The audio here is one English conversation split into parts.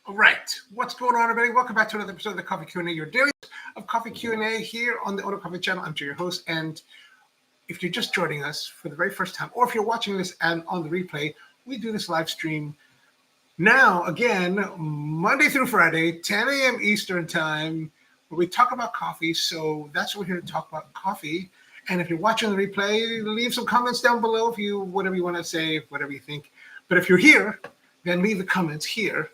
All right, what's going on, everybody? Welcome back to another episode of the Coffee Q&A, your daily of Coffee Q&A here on the onocoffee channel. I'm your host, and if you're just joining us for the very first time, or if you're watching this and on the replay, we do this live stream now, again, Monday through Friday, 10 a.m. Eastern time, where we talk about coffee. So that's what we're here to talk about, coffee. And if you're watching the replay, leave some comments down below if you, whatever you want to say, whatever you think. But if you're here, then leave the comments here.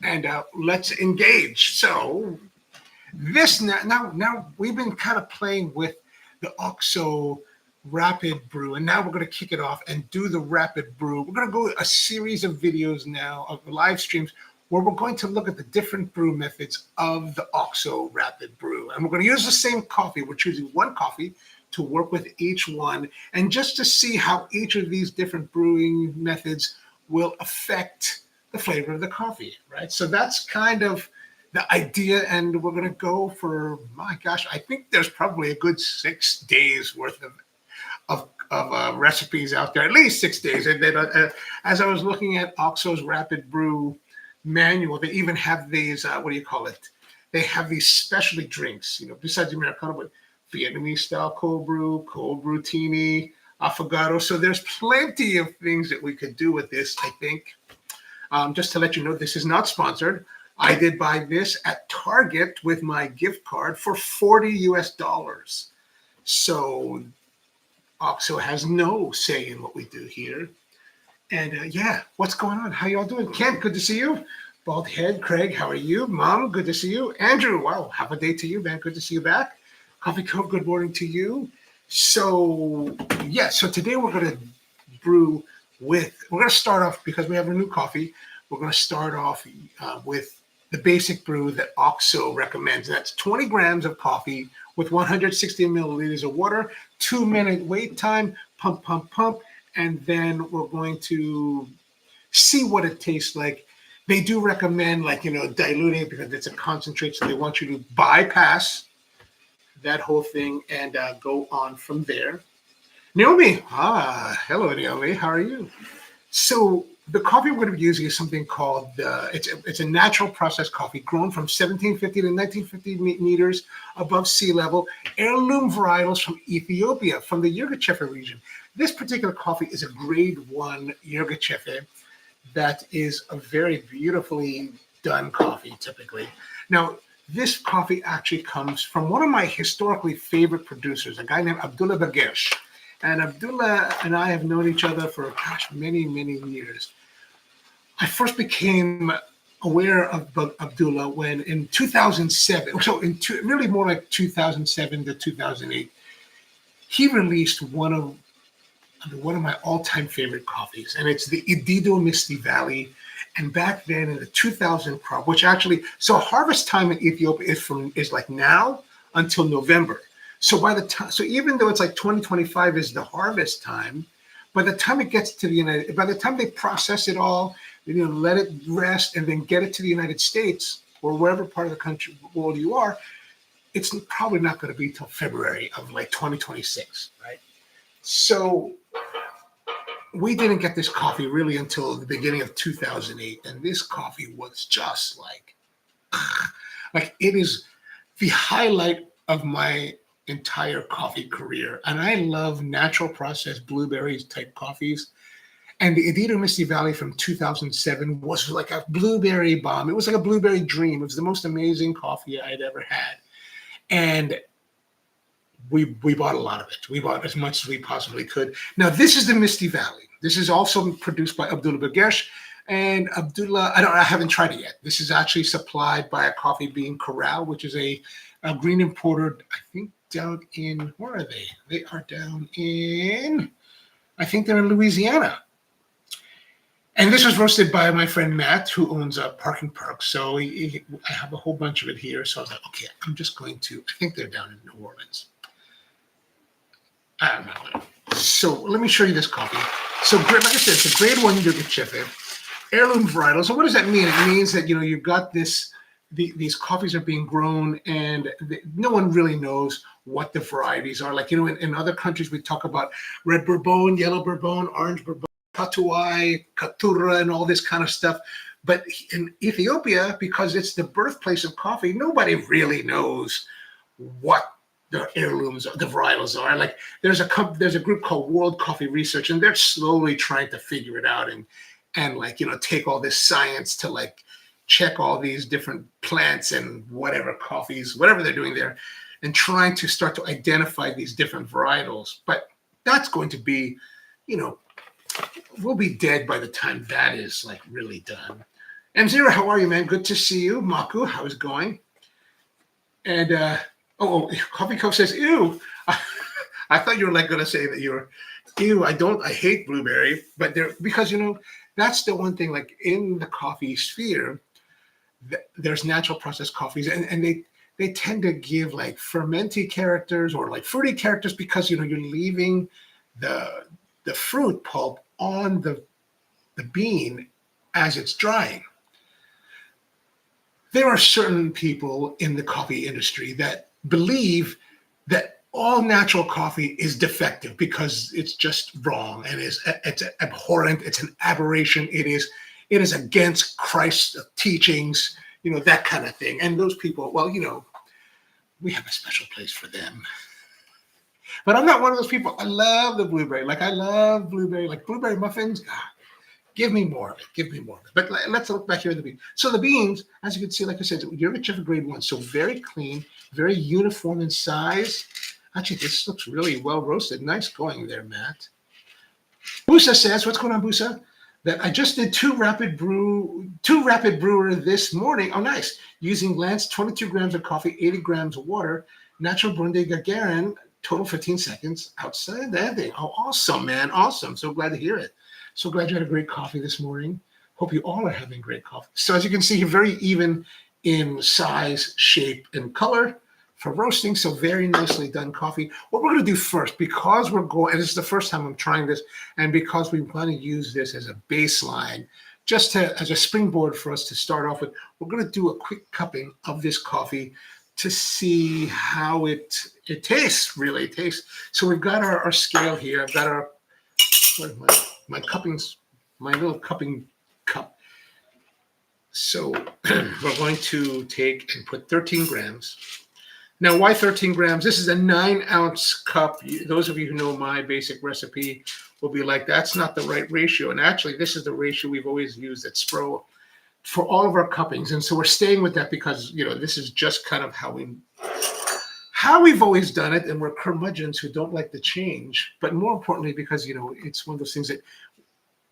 And let's engage. So this now we've been kind of playing with the OXO Rapid Brew, and now we're going to kick it off and do the Rapid Brew. We're going to go a series of videos now of live streams where we're going to look at the different brew methods of the OXO Rapid Brew, and we're going to use the same coffee. We're choosing one coffee to work with each one, and just to see how each of these different brewing methods will affect the flavor of the coffee, right? So that's kind of the idea, and we're going to go for, my gosh, I think there's probably a good 6 days worth of recipes out there, at least 6 days. And then, as I was looking at OXO's Rapid Brew manual, they even have these, what do you call it? They have these specialty drinks, besides the Americano, but Vietnamese style cold brew teeny, affogato. So there's plenty of things that we could do with this, I think. Just to let you know, this is not sponsored. I did buy this at Target with my gift card for $40 US. So OXO has no say in what we do here. And yeah, what's going on? How y'all doing? Kent, good to see you. Bald Head, Craig, how are you? Mom, good to see you. Andrew, wow, have a day to you, man. Good to see you back. Coffee Cove, good morning to you. So yeah, so today we're going to brew we're going to start off, because we have a new coffee, we're going to start off with the basic brew that OXO recommends. That's 20 grams of coffee with 160 milliliters of water, 2-minute wait time, pump, pump, pump, and then we're going to see what it tastes like. They do recommend, diluting it because it's a concentrate, so they want you to bypass that whole thing and go on from there. Naomi, hello, Naomi. How are you? So the coffee we're going to be using is something called, it's a natural processed coffee grown from 1750 to 1950 meters above sea level, heirloom varietals from Ethiopia, from the Yirgacheffe region. This particular coffee is a grade 1 Yirgacheffe that is a very beautifully done coffee, typically. Now, this coffee actually comes from one of my historically favorite producers, a guy named Abdullah Bergesh. And Abdullah and I have known each other for, many, many years. I first became aware of Abdullah when in 2007, so really more like 2007 to 2008, he released one of my all-time favorite coffees, and it's the Misty Valley. And back then in the 2000 crop, which actually, so harvest time in Ethiopia is like now until November. So so even though it's like 2025 is the harvest time, by the time it gets to by the time they process it all, let it rest and then get it to the United States or wherever part of the country, world you are, it's probably not going to be till February of 2026, right? So we didn't get this coffee really until the beginning of 2008, and this coffee was just like it is the highlight of my entire coffee career. And I love natural processed blueberries type coffees. And the Misty Valley from 2007 was like a blueberry bomb. It was like a blueberry dream. It was the most amazing coffee I'd ever had. And we bought a lot of it. We bought as much as we possibly could. Now, this is the Misty Valley. This is also produced by Abdullah Bergesh. And Abdullah, I haven't tried it yet. This is actually supplied by a Coffee Bean Corral, which is a green importer, I think, down in, where are they? They are down in, I think they're in Louisiana. And this was roasted by my friend Matt, who owns a Parking Perk. So I have a whole bunch of it here. So I was like, okay, I'm just going to, I think they're down in New Orleans. I don't know. So let me show you this coffee. So like I said, it's a grade 1 Yirgacheffe, heirloom varietal. So what does that mean? It means that, you've got this, these coffees are being grown and no one really knows what the varieties are. In other countries, we talk about red Bourbon, yellow Bourbon, orange Bourbon, Patuai, Caturra, and all this kind of stuff. But in Ethiopia, because it's the birthplace of coffee, nobody really knows what the heirlooms, the varietals are. Like there's a group called World Coffee Research, and they're slowly trying to figure it out and like, you know, take all this science to like check all these different plants and whatever coffees, whatever they're doing there, and trying to start to identify these different varietals. But that's going to be, you know, we'll be dead by the time that is like really done. M0, how are you, man? Good to see you. Maku, how's it going? And Coffee Cove says, ew. I thought you were like going to say that you're, ew, I hate blueberry. But because, you know, that's the one thing, like in the coffee sphere, there's natural processed coffees, and they tend to give like fermenty characters or like fruity characters because, you know, you're leaving the fruit pulp on the bean as it's drying. There are certain people in the coffee industry that believe that all natural coffee is defective because it's just wrong and it's abhorrent. It's an aberration. It is against Christ's teachings, you know, that kind of thing. And those people, well, you know, we have a special place for them. But I'm not one of those people. I love the blueberry. Like I love blueberry, like blueberry muffins. God, give me more of it. Give me more of it. But let's look back here at the beans. So the beans, as you can see, like I said, you're a chef of grade 1. So very clean, very uniform in size. Actually, this looks really well roasted. Nice going there, Matt. Busa says, what's going on, Busa? That I just did two Rapid Brewer this morning. Oh, nice. Using Lance, 22 grams of coffee, 80 grams of water, natural Bunde Gagarin, total 15 seconds outside that thing. Oh, awesome, man. Awesome. So glad to hear it. So glad you had a great coffee this morning. Hope you all are having great coffee. So as you can see, you're very even in size, shape, and color for roasting. So very nicely done coffee. What we're going to do first, because we're going, and this is the first time I'm trying this, and because we want to use this as a baseline, just as a springboard for us to start off with, we're going to do a quick cupping of this coffee to see how it tastes, really tastes. So we've got our scale here. I've got our, my cuppings, my little cupping cup. So we're going to take and put 13 grams. Now, why 13 grams? This is a 9-ounce cup. Those of you who know my basic recipe will be like, that's not the right ratio. And actually, this is the ratio we've always used at Spro for all of our cuppings. And so we're staying with that because, you know, this is just kind of how we've always done it. And we're curmudgeons who don't like to change. But more importantly, because, you know, it's one of those things that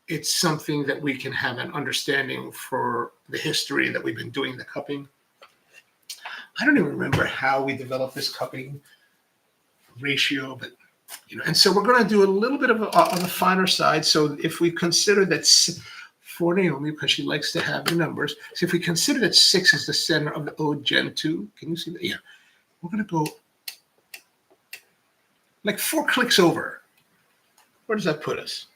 it's something that we can have an understanding for the history that we've been doing the cupping. I don't even remember how we developed this cupping ratio, but, you know, and so we're going to do a little bit of on the finer side. So if we consider that for Naomi, because she likes to have the numbers, so if we consider that 6 is the center of the O Gen 2, can you see that? Yeah. We're going to go like 4 clicks over. Where does that put us?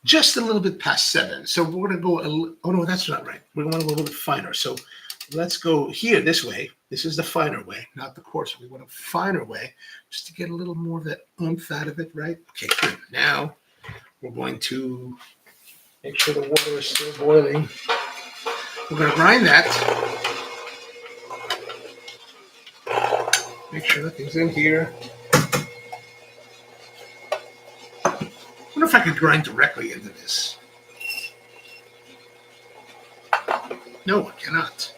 Just a little bit past 7. So we're going to go, oh no, that's not right. We're going to go a little bit finer. So let's go here this way. This is the finer way, not the coarser. We want a finer way just to get a little more of that oomph out of it, right? Okay, good. Now we're going to make sure the water is still boiling. We're going to grind that. Make sure nothing's in here. I wonder if I could grind directly into this. No, I cannot.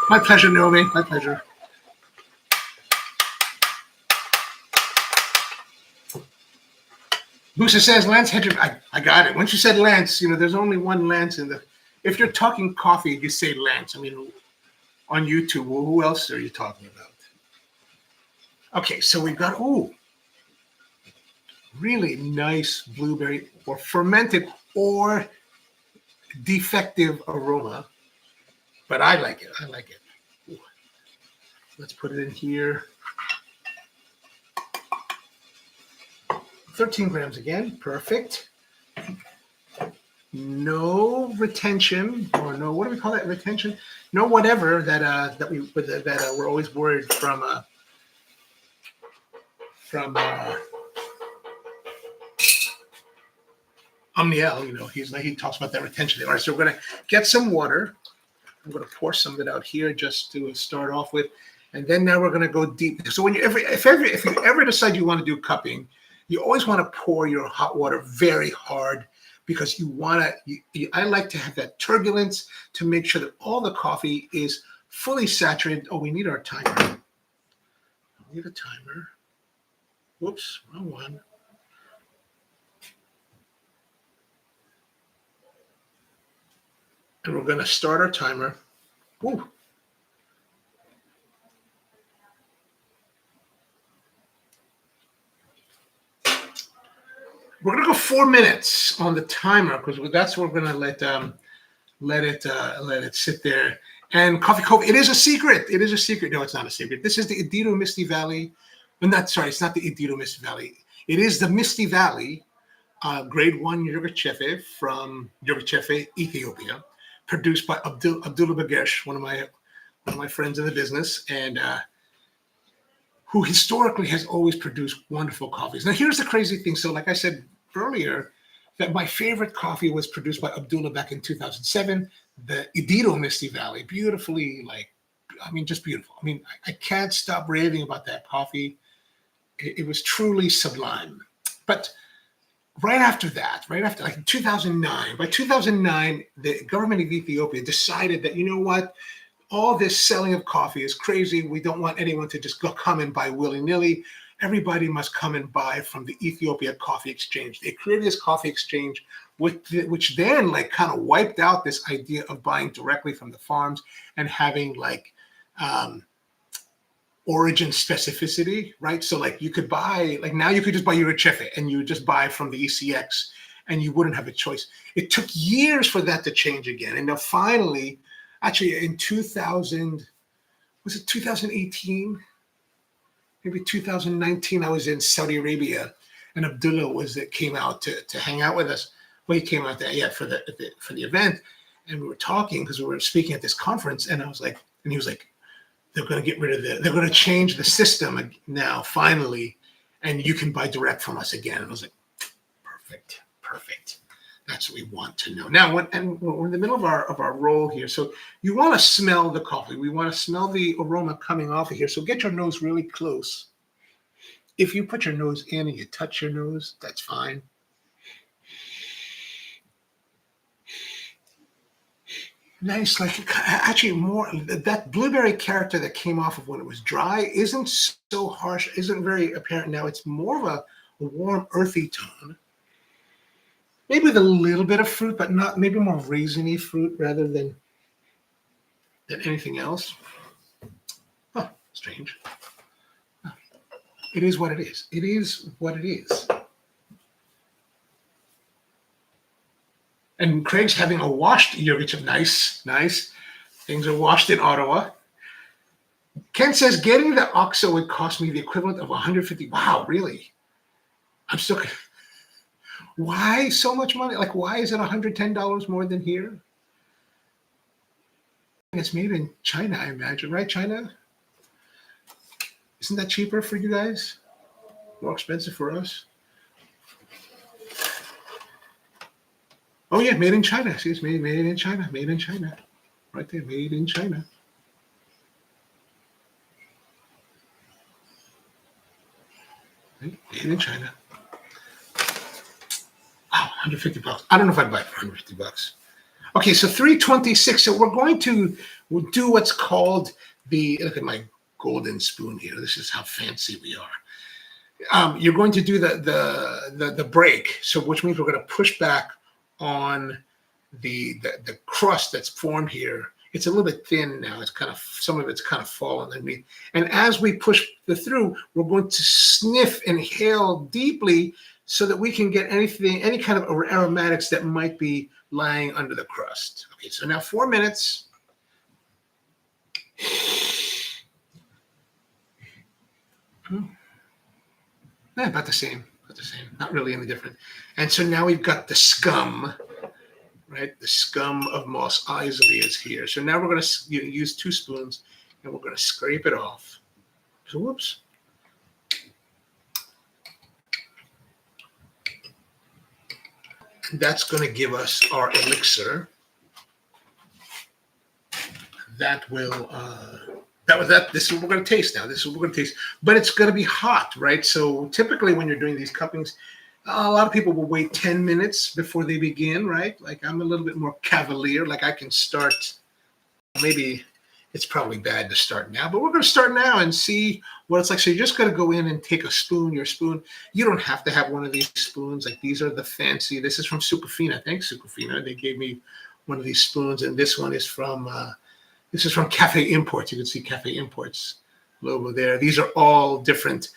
My pleasure, Naomi. My pleasure. Busa says, Lance Hedrick. I got it. Once you said Lance, you know, there's only one Lance in the. If you're talking coffee, you say Lance. I mean, on YouTube, well, who else are you talking about? Okay, so we've got, really nice blueberry or fermented or defective aroma. But I like it. I like it. Ooh. Let's put it in here. 13 grams again. Perfect. No retention, or no, what do we call that? Retention? No, whatever that we're always worried from from Omniel. He talks about that retention there. All right, so we're going to get some water. I'm going to pour some of it out here just to start off with, and then now we're going to go deep. So if you ever decide you want to do cupping, you always want to pour your hot water very hard, because you want to. I like to have that turbulence to make sure that all the coffee is fully saturated. Oh, we need our timer. We need a timer. Whoops, wrong one. And we're going to start our timer. Woo. We're going to go 4 minutes on the timer, because that's what we're going to let it sit there. And Coffee Cove, it is a secret. It is a secret. No, it's not a secret. This is the Ethiopia Misty Valley. It's not the Ethiopia Misty Valley. It is the Misty Valley Grade 1 Yogurtchefe from Yogurtchefe, Ethiopia, produced by Abdullah Bagesh, one of my friends in the business, and who historically has always produced wonderful coffees. Now, here's the crazy thing. So, like I said earlier, that my favorite coffee was produced by Abdullah back in 2007, the Idito Misty Valley, beautifully, just beautiful. I can't stop raving about that coffee. It was truly sublime. But right after like 2009, by 2009, the government of Ethiopia decided that, you know what, all this selling of coffee is crazy. We don't want anyone to just come and buy willy-nilly. Everybody must come and buy from the Ethiopia Coffee Exchange. They created this coffee exchange, which then kind of wiped out this idea of buying directly from the farms and having origin specificity, right? So you could buy, now you could just buy Yogurtchefe and you would just buy from the ECX and you wouldn't have a choice. It took years for that to change again. And now finally, actually in 2018? Maybe 2019, I was in Saudi Arabia, and Abdullah came out to hang out with us. Well, he came out there, for the event, and we were talking because we were speaking at this conference, and he was like, they're going to get rid of they're going to change the system now, finally, and you can buy direct from us again. And I was like, perfect. That's what we want to know. Now, we're in the middle of our roll here. So you want to smell the coffee. We want to smell the aroma coming off of here. So get your nose really close. If you put your nose in and you touch your nose, that's fine. Nice, actually more, that blueberry character that came off of when it was dry isn't so harsh, isn't very apparent now. It's more of a warm, earthy tone. Maybe with a little bit of fruit, but not, maybe more raisiny fruit rather than anything else. Huh, strange. Huh. It is what it is. It is what it is. And Craig's having a washed yogurt. Nice. Things are washed in Ottawa. Ken says, getting the OXO would cost me the equivalent of $150. Wow, really? I'm still... Why so much money? Why is it $110 more than here? It's made in China, I imagine, right? China? Isn't that cheaper for you guys? More expensive for us? Oh yeah, made in China. See, it's made in China. Made in China. Right there, made in China. Made in China. Wow, $150. I don't know if I'd buy it for $150. Okay, so 326. So we'll do what's called look at my golden spoon here. This is how fancy we are. You're going to do the break. So which means we're going to push back on the crust that's formed here. It's a little bit thin now. It's some of it's kind of fallen underneath. And as we push through, we're going to sniff, inhale deeply so that we can get any kind of aromatics that might be lying under the crust. Okay, so now 4 minutes. About the same. Not really any different. And so now we've got the scum, right? The scum of Moss Isley is here. So now we're going to use 2 spoons, and we're going to scrape it off. So whoops. And that's going to give us our elixir. That will, this is what we're going to taste now. This is what we're going to taste. But it's going to be hot, right? So typically when you're doing these cuppings, a lot of people will wait 10 minutes before they begin, right? Like I'm a little bit more cavalier. Like I can start, maybe it's probably bad to start now, but we're going to start now and see what it's like. So you're just going to go in and take a spoon, your spoon. You don't have to have one of these spoons. Like these are the fancy, this is from Superfina. Thanks, Superfina. They gave me one of these spoons, and this one is from Cafe Imports. You can see Cafe Imports logo there. These are all different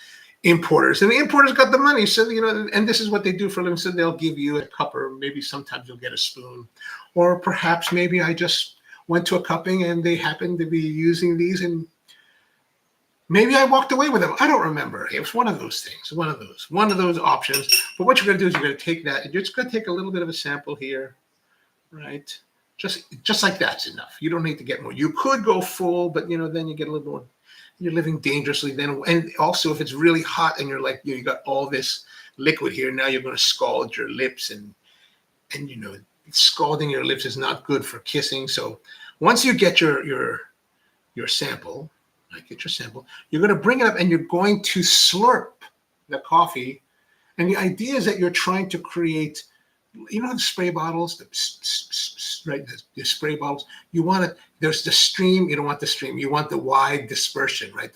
importers, and the importers got the money. So, and this is what they do for a living. So they'll give you a cup, or maybe sometimes you'll get a spoon, or perhaps maybe I just went to a cupping and they happened to be using these, and maybe I walked away with them. I don't remember. It was one of those things, one of those options. But what you're going to do is you're going to take that, and you're just going to take a little bit of a sample here, right? Just like that's enough. You don't need to get more. You could go full, but then you get a little more. You're living dangerously then. And also, if it's really hot and you're like, you got all this liquid here, now you're going to scald your lips, and scalding your lips is not good for kissing. So once you get your sample, you're going to bring it up and you're going to slurp the coffee. And the idea is that you're trying to create, the spray bottles, the spray bottles. You want it. There's the stream. You don't want the stream. You want the wide dispersion, right?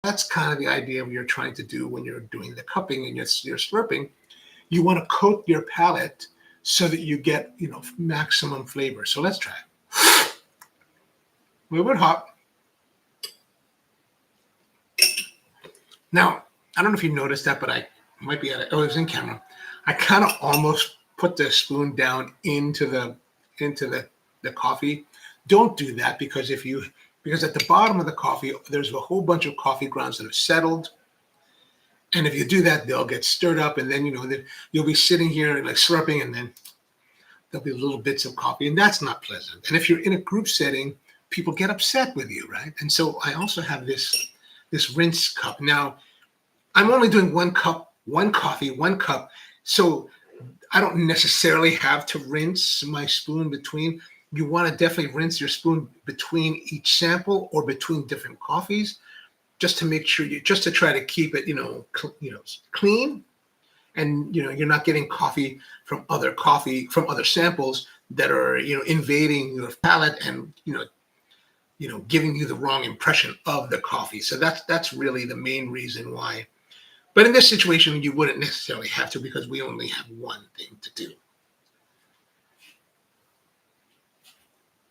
That's kind of the idea of you're trying to do when you're doing the cupping and you're slurping. You want to coat your palate so that you get, maximum flavor. So let's try it. A little bit hot. Now, I don't know if you noticed that, but I might be at it. Oh, it was in camera. I kind of almost put the spoon down into the coffee. Don't do that, because at the bottom of the coffee, there's a whole bunch of coffee grounds that have settled. And if you do that, they'll get stirred up, and then you'll be sitting here like slurping, and then there'll be little bits of coffee, and that's not pleasant. And if you're in a group setting, people get upset with you, right? And so I also have this rinse cup. Now, I'm only doing one coffee, one cup. So I don't necessarily have to rinse my spoon between. You want to definitely rinse your spoon between each sample or between different coffees, just to make sure just to try to keep it, clean. And, you're not getting coffee from other samples that are, invading your palate and, giving you the wrong impression of the coffee. So that's really the main reason why. But in this situation, you wouldn't necessarily have to, because we only have one thing to do.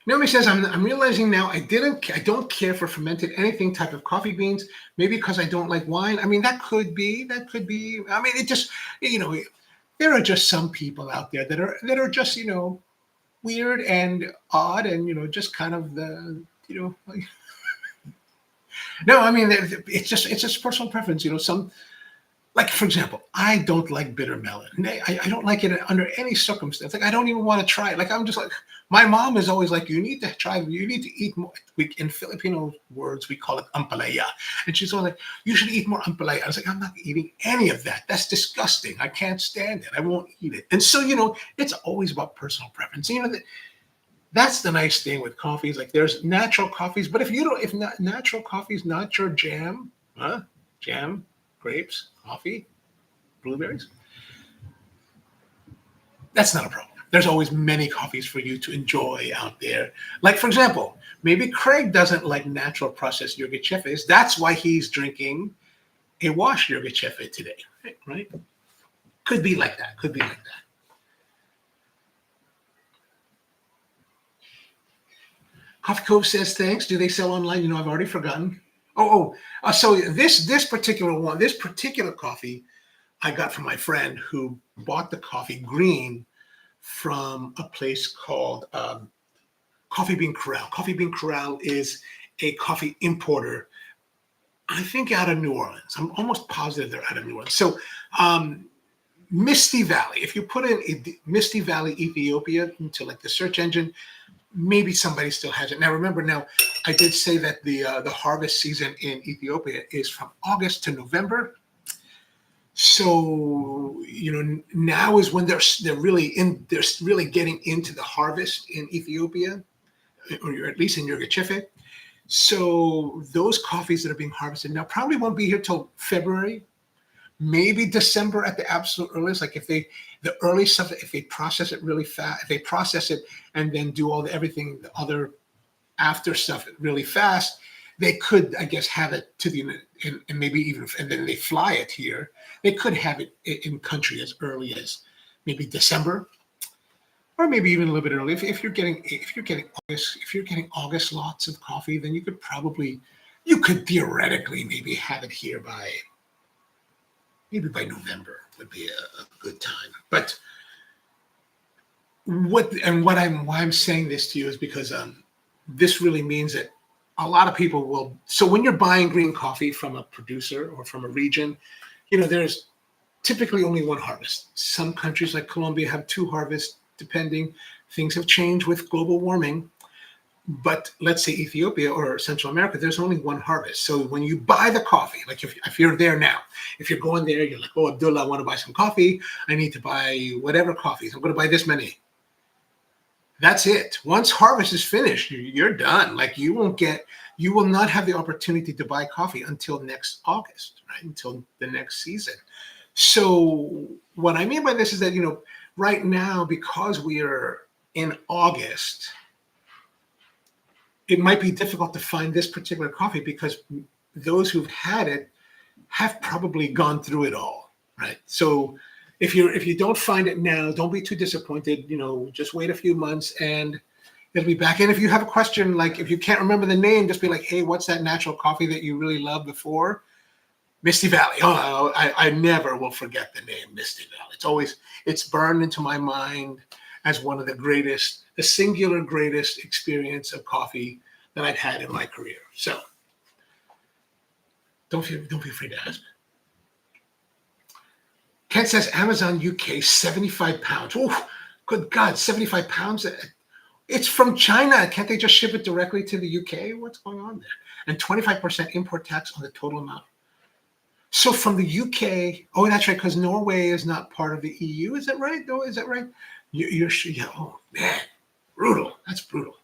Naomi says, I'm realizing now I don't care for fermented anything type of coffee beans. Maybe because I don't like wine. I mean, that could be. I mean, it just, there are just some people out there that are just, weird and odd, and, just kind of the, like, no, I mean, it's just personal preference. Some, like, for example, I don't like bitter melon. I don't like it under any circumstance. Like, I don't even want to try it. Like, I'm just like, my mom is always like, you need to eat more. In Filipino words, we call it ampalaya. And she's always like, you should eat more ampalaya. I was like, I'm not eating any of that. That's disgusting. I can't stand it. I won't eat it. And so, it's always about personal preference. That's the nice thing with coffees. Like, there's natural coffees, but if natural coffee is not your jam, jam, grapes, coffee, blueberries, that's not a problem. There's always many coffees for you to enjoy out there. Like, for example, maybe Craig doesn't like natural processed yogurchefes. That's why he's drinking a washed yogurchefe today, right? Could be like that. Coffee Cove says, thanks. Do they sell online? I've already forgotten. So this particular coffee I got from my friend who bought the coffee green from a place called Coffee Bean Corral. Coffee Bean Corral is a coffee importer, I think out of New Orleans. I'm almost positive they're out of New Orleans. So Misty Valley, if you put in Misty Valley, Ethiopia into like the search engine, maybe somebody still has it. Now, remember, I did say that the harvest season in Ethiopia is from August to November. So now is when they're really getting into the harvest in Ethiopia, or at least in Yirgacheffe. So those coffees that are being harvested now probably won't be here till February, maybe December at the absolute earliest. Like the early stuff, if they process it really fast, if they process it and then do all the other after stuff really fast, they could, I guess, have it to and maybe even, and then they fly it here. They could have it in country as early as maybe December, or maybe even a little bit early. If you're getting August lots of coffee, then you could theoretically maybe have it here by November would be a good time. But why I'm saying this to you is because this really means that a lot of people will. So when you're buying green coffee from a producer or from a region, there's typically only one harvest. Some countries like Colombia have two harvests, depending. Things have changed with global warming. But let's say Ethiopia or Central America, there's only one harvest. So when you buy the coffee, like if you're there now, if you're going there, you're like, oh, Abdullah, I want to buy some coffee. I need to buy whatever coffees. I'm going to buy this many. That's it. Once harvest is finished, you're done. Like you will not have the opportunity to buy coffee until next August, right? Until the next season. So what I mean by this is that, right now, because we are in August, it might be difficult to find this particular coffee because those who've had it have probably gone through it all, right? So if you don't find it now, don't be too disappointed. Just wait a few months and it'll be back. And if you have a question, like if you can't remember the name, just be like, hey, what's that natural coffee that you really loved before? Misty Valley. Oh, I never will forget the name Misty Valley. It's burned into my mind as one of the singular greatest experience of coffee that I've had in my career. So don't be afraid to ask. Ken says Amazon UK, 75 pounds. Oh, good God, 75 pounds. It's from China. Can't they just ship it directly to the UK? What's going on there? And 25% import tax on the total amount. So from the UK, oh, that's right, because Norway is not part of the EU. Is that right? No, is that right? You're sure? Yeah. Oh man, brutal. That's brutal.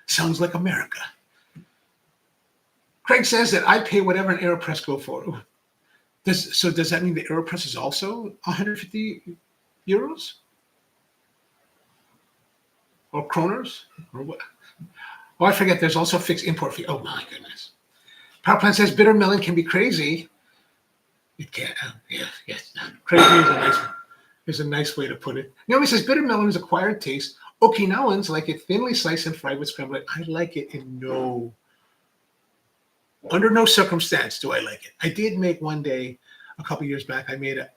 Sounds like America. Craig says that I pay whatever an AeroPress go for. Does that mean the AeroPress is also 150 euros? Or kroners? Or what? Oh, I forget. There's also a fixed import fee. Oh my goodness. Power Plant says bitter melon can be crazy. It can. Yes. Crazy is a nice way to put it. Naomi says bitter melon is acquired taste. Okinawans like it thinly sliced and fried with scrambled egg. I like it under no circumstance do I like it. I did make one day, a couple years back, I made a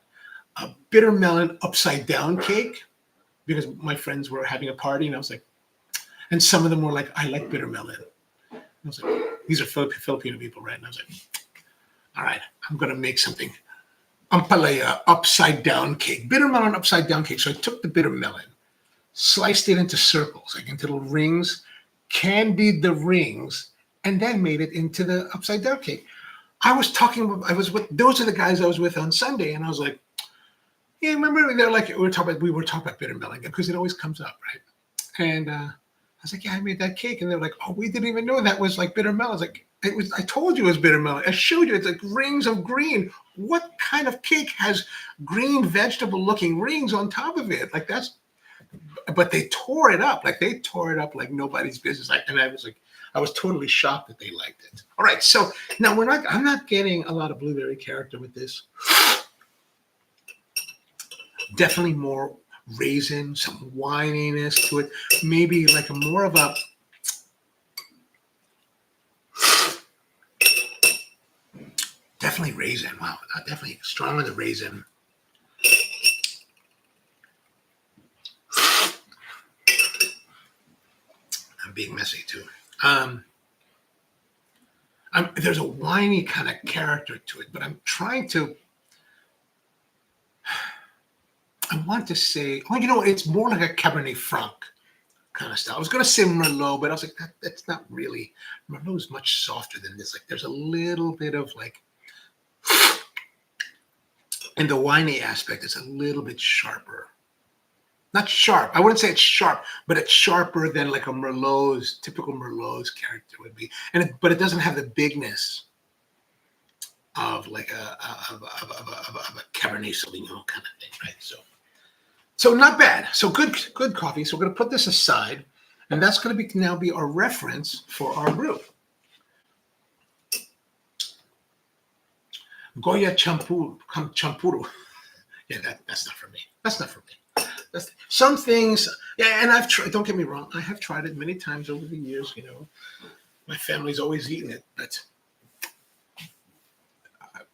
bitter melon upside down cake because my friends were having a party, and I was like, and some of them were like, I like bitter melon. And I was like, these are Filipino people, right? And I was like, all right, I'm going to make something. Ampalaya upside down cake, bitter melon upside down cake. So I took the bitter melon, sliced it into circles, like into little rings, candied the rings, and then made it into the upside down cake. Those are the guys I was with on Sunday, and I was like, yeah, remember they're like, we were talking about bitter melon because it always comes up, right? And I was like, yeah, I made that cake, and they're like, oh, we didn't even know that was like bitter melon. I was like, I told you it was bitter melon. I showed you it's like rings of green. What kind of cake has green vegetable looking rings on top of it? Like but they tore it up like nobody's business. I was totally shocked that they liked it. All right, so now I'm not getting a lot of blueberry character with this. Definitely more raisin, some wininess to it. Maybe like more of a definitely raisin. Wow, definitely strong on the raisin. I'm being messy too. There's a winey kind of character to it, but I'm trying to. I want to say, it's more like a Cabernet Franc kind of style. I was going to say Merlot, but I was like, that's not really. Merlot is much softer than this. Like, there's a little bit of like And the winey aspect is a little bit sharper. Not sharp. I wouldn't say it's sharp, but it's sharper than like a Merlot's, typical Merlot's character would be. But it doesn't have the bigness of like a Cabernet Sauvignon kind of thing, right? So not bad. So good coffee. So we're going to put this aside, and that's going to now be our reference for our brew. Goya Champuru. Yeah, that's not for me. That's not for me. Some things, yeah, and I've tried, don't get me wrong, I have tried it many times over the years, you know. My family's always eaten it, but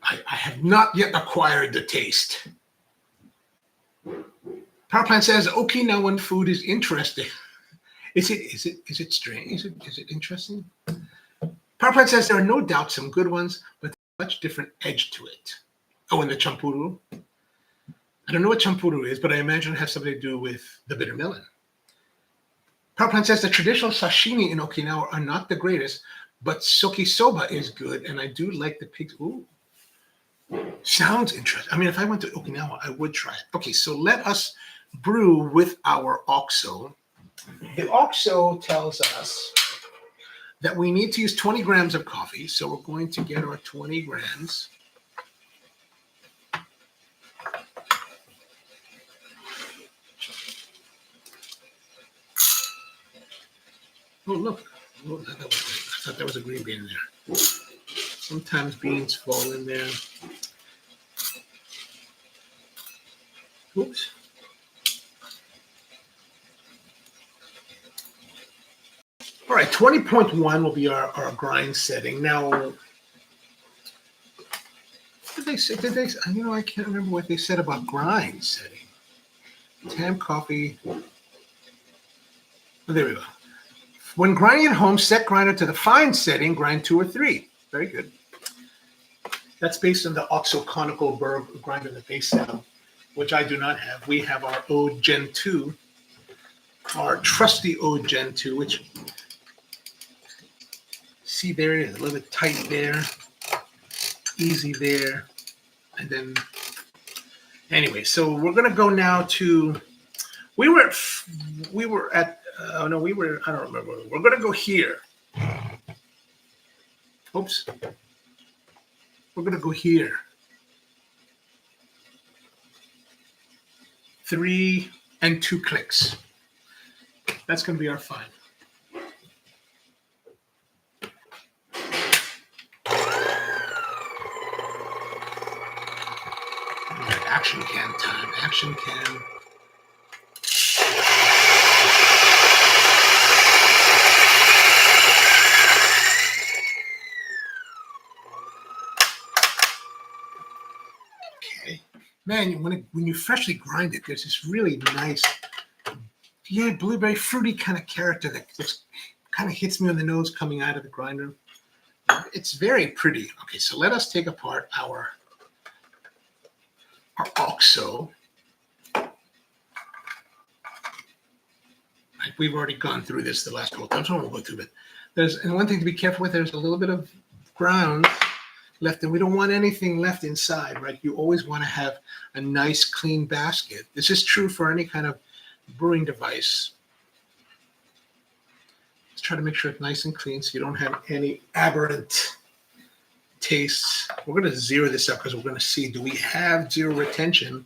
I have not yet acquired the taste. Power Plant says Okinawan food is interesting. Is it strange? Is it interesting? Power Plant says there are no doubt some good ones, but much different edge to it. Oh, and the champuru. I don't know what champuru is, but I imagine it has something to do with the bitter melon. Power Plant says the traditional sashimi in Okinawa are not the greatest, but sokisoba is good, and I do like the pigs. Ooh, sounds interesting. I mean, if I went to Okinawa, I would try it. Okay, so let us brew with our OXO. The OXO tells us that we need to use 20 grams of coffee. So we're going to get our 20 grams. Oh, look. Oh, I thought that was a green bean in there. Sometimes beans fall in there. Oops. All right, 20.1 will be our grind setting. Now, what did they say? You know, I can't remember what they said about grind setting. Tam coffee. Oh, there we go. When grinding at home, set grinder to the fine setting, grind 2 or 3. Very good. That's based on the OXO conical burr grinder that they sell, which I do not have. We have our O Gen 2, our trusty O Gen 2, which, see there, it is a little bit tight there, easy there. And then, anyway, so we're going to go now to, I don't remember. We're going to go here. Oops. We're going to go here. 3 and 2 clicks. That's going to be our fine. Action can time. Action can. Okay. Man, when you freshly grind it, there's this really nice, blueberry fruity kind of character that just kind of hits me on the nose coming out of the grinder. It's very pretty. Okay, so let us take apart our OXO. We've already gone through this the last couple times. I won't go through it. And one thing to be careful with, there's a little bit of ground left, and we don't want anything left inside, right? You always want to have a nice, clean basket. This is true for any kind of brewing device. Let's try to make sure it's nice and clean so you don't have any aberrant tastes. We're going to zero this up because we're going to see, do we have zero retention?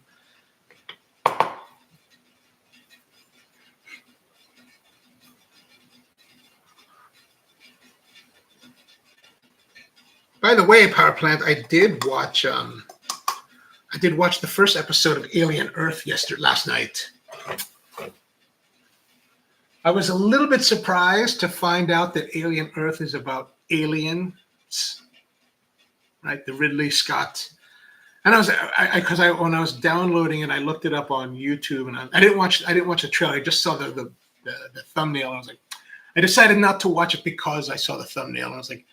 By the way, Power Plant, I did watch the first episode of Alien Earth last night. I was a little bit surprised to find out that Alien Earth is about aliens, right? The Ridley Scott. And when I was downloading it, I looked it up on YouTube, and I didn't watch the trailer. I just saw the thumbnail. And I was like, I decided not to watch it because I saw the thumbnail. And I was like,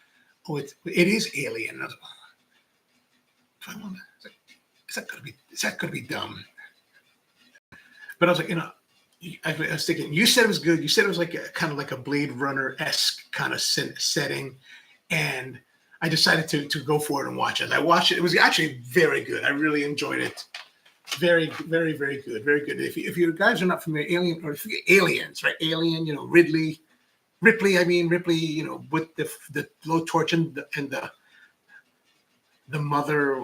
oh, it is Alien. And I was like, is that gonna be dumb? But I was like, I was thinking, you said it was good. You said it was like kind of like a Blade Runner-esque kind of setting, and I decided to go for it and watch it. I watched it. It was actually very good. I really enjoyed it. Very, very, very good. Very good. If you guys are not familiar, Alien, or if you, Aliens, right? Alien, Ripley, with the blowtorch and the mother.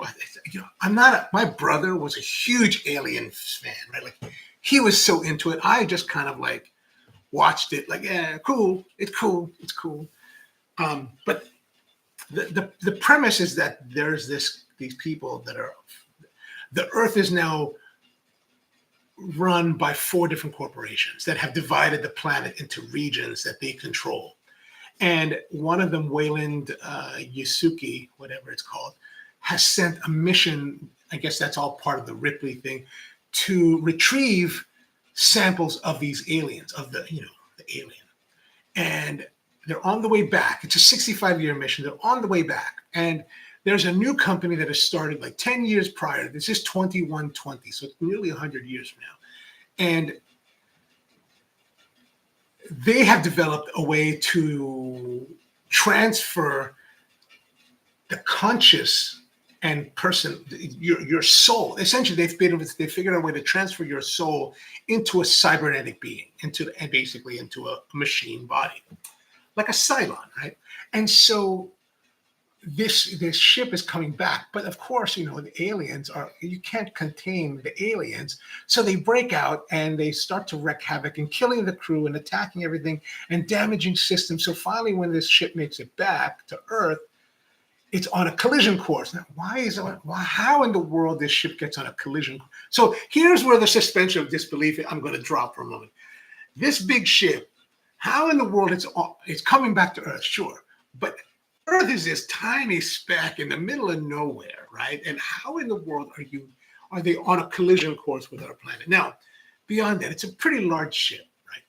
My brother was a huge Alien fan, right? Like, he was so into it. I just kind of like watched it, like, yeah, cool. It's cool. It's cool. But the premise is that there's these people that are, the Earth is now run by 4 different corporations that have divided the planet into regions that they control. And one of them, Wayland Yusuke, whatever it's called, has sent a mission, I guess that's all part of the Ripley thing, to retrieve samples of these aliens, of the alien. And they're on the way back. It's a 65-year mission. They're on the way back. And there's a new company that has started like 10 years prior. This is 2120, so it's nearly 100 years from now. And they have developed a way to transfer the conscious and person, your soul. Essentially, they figured out a way to transfer your soul into a cybernetic being, basically into a machine body, like a Cylon, right? And so this ship is coming back, but of course, the aliens you can't contain the aliens, so they break out and they start to wreak havoc and killing the crew and attacking everything and damaging systems. So finally, when this ship makes it back to Earth, it's on a collision course. Now, how in the world this ship gets on a collision course? So here's where the suspension of disbelief I'm going to drop for a moment. This big ship, how in the world it's coming back to Earth, sure, but Earth is this tiny speck in the middle of nowhere, right? And how in the world are they on a collision course with our planet? Now, beyond that, it's a pretty large ship, right?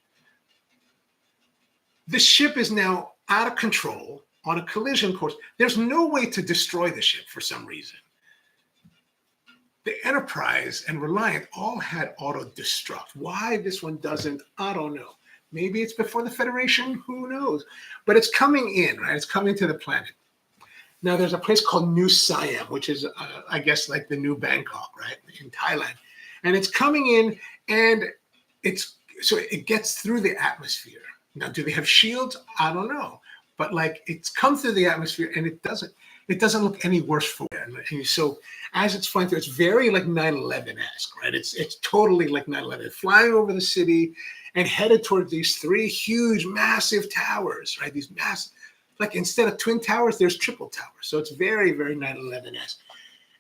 The ship is now out of control on a collision course. There's no way to destroy the ship for some reason. The Enterprise and Reliant all had auto-destruct. Why this one doesn't, I don't know. Maybe it's before the Federation, who knows? But it's coming in, right? It's coming to the planet. Now, there's a place called New Siam, which is, I guess, like the new Bangkok, right, in Thailand. And it's coming in, and it gets through the atmosphere. Now, do they have shields? I don't know. But like, it's come through the atmosphere, and it doesn't look any worse for it. And so as it's flying through, it's very like 9/11-esque, right? It's totally like 9/11, flying over the city and headed towards these 3 huge, massive towers, right? These massive, like, instead of twin towers, there's triple towers. So it's very, very 9/11-esque.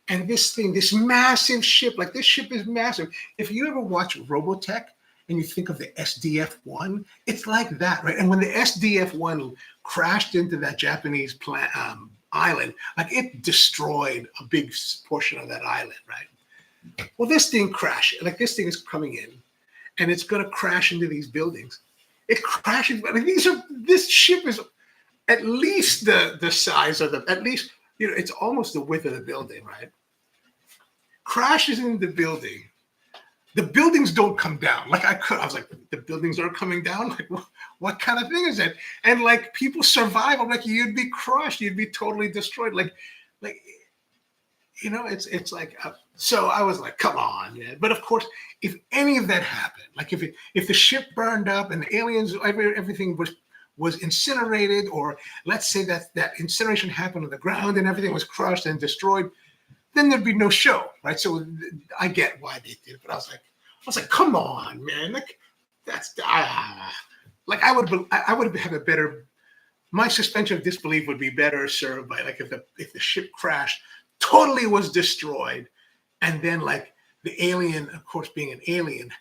And this massive ship, like, this ship is massive. If you ever watch Robotech and you think of the SDF-1, it's like that, right? And when the SDF-1 crashed into that Japanese island, like, it destroyed a big portion of that island, right? Well, this thing crashed. Like, this thing is coming in, and it's going to crash into these buildings. It crashes. I mean, this ship is at least the size of at least, it's almost the width of the building, right? Crashes into the building. The buildings don't come down. Like, I was like, the buildings are coming down? Like, what kind of thing is that? And like, people survive. I'm like, you'd be crushed. You'd be totally destroyed. Like, it's like, so I was like, come on, man. But of course, if any of that happened, like if the ship burned up and the aliens, everything was incinerated, or let's say that incineration happened on the ground and everything was crushed and destroyed, then there'd be no show, right? So I get why they did, but I was like, come on, man, like, that's like, I would have a better. My suspension of disbelief would be better served by, like, if the ship crashed, totally was destroyed, and then like the alien, of course, being an alien,